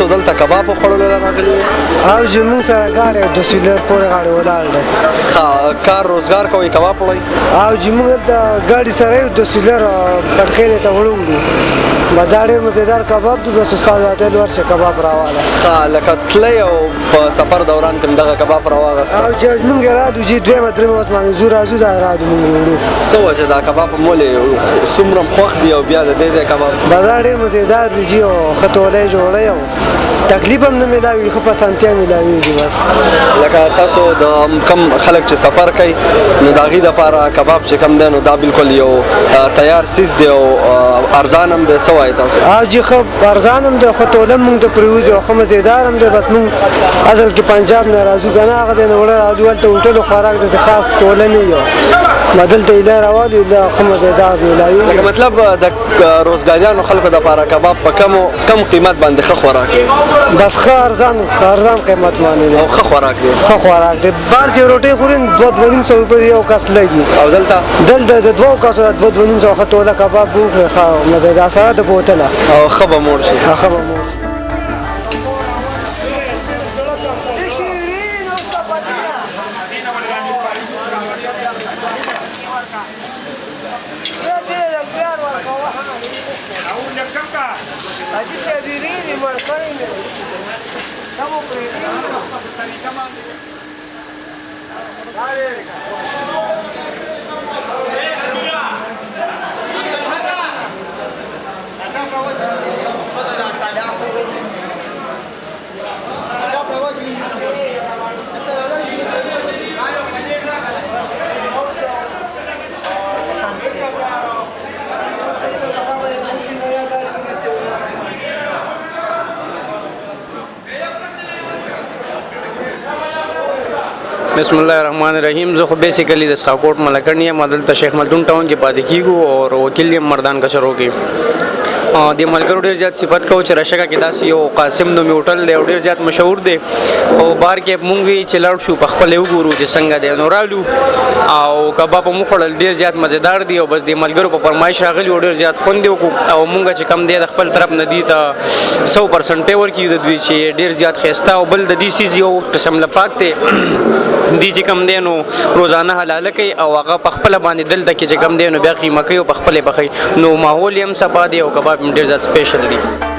تاسو دلته کباب خوړلو راغلي او زموږ سره ګاډی د سولر پورې غاړې ولاړ دی کار روزګار کوئ کباب وړئ او زموږ د ګاډي سره یو د سولر پټکې ته وړو دا ډېر مزیدار کباب دی بس استاد عادل ورشه کباب راواله لکه تلئ او په سفر دوران کې دغه کباب راواغسته او چې موږ رادو چې دویمه درېمه ورځ باندې زو راځو دا رادو موږ وړو څه وجه دا کباب مولې څومره خوښ دی او بیا د دې ځای کباب دا ډېر مزیدار دی چې ښه تولی جوړی او تکلیف هم نه میلاوي ښه پسندتیا میلاویږي بس لکه تاسو د کم خلک چې سفر کوي نو د هغې دپاره کباب چې کم دی نو دا بلکل یو تیار سیز دی او ارزان هم دی څه وایي تاسو جی ښه ارزان هم دی ښه توله هم موږ ته پرېوځي او ښه مزیدار هم دی بس موږ اصل کې پنجاب نه راځو که نه هغه دی نه وړه راځو هلته هوټلو خوراک داسې خاص توله نه یو ما دلته ایله راوالو ایله ښه مزیدار میلاویږي لکه مطلب د روزګاریانو خلکو دپاره کباب په کم قیمت باندې ښه خوراک دی بس ښه ارزان قیمت باندې دی او ښه خوراک دی ښه خوراک دی بهر چې روټۍ خوري نو 2-2.5 سوه روپۍ یو کس لګي او دلته د دوو کسو د 2-2.5 سوه ښه توله کباب به وخورې ښه مزیدار سره د بوتله او ښه به موړ شي ښه به موړ شي بسم الله الرحمن الرحیم. زه خو بیسیکلی د اسخاکوټ ملکن یم. دلته شیخ ملتون ټاون کې پاتې کیږو او وکیل یم مردان کچرو کې. د ملګرو ډېر زیات صفت کوو چې رشګه کې داسې یو قاسم نومي هوټل دی او ډېر زیات مشهور دی او بهر کې مونږ وی چې لاړ شو په خپل وګورو چې څنګه دی نو رالو او کباب مو خوړل ډېر زیات مزیدار دی او بس د ملګرو په فرمایش راغلی او ډېر زیات خوند دی او مونږ چې کم دی د خپل طرف نه دی ته 100% ورکړي د دوی چې ډېر زیات ښایسته او بل د دې سیز یو قسم لپاک دی دی چې کم دی نو روزانه حلاله کوي او هغه په خپله باندې دلته کې چې کم دی نو بیا قیمه کوي او په خپلې پخوي نو ماحول یې هم صفا دی او کباب ډېر زیات سپیشل دی.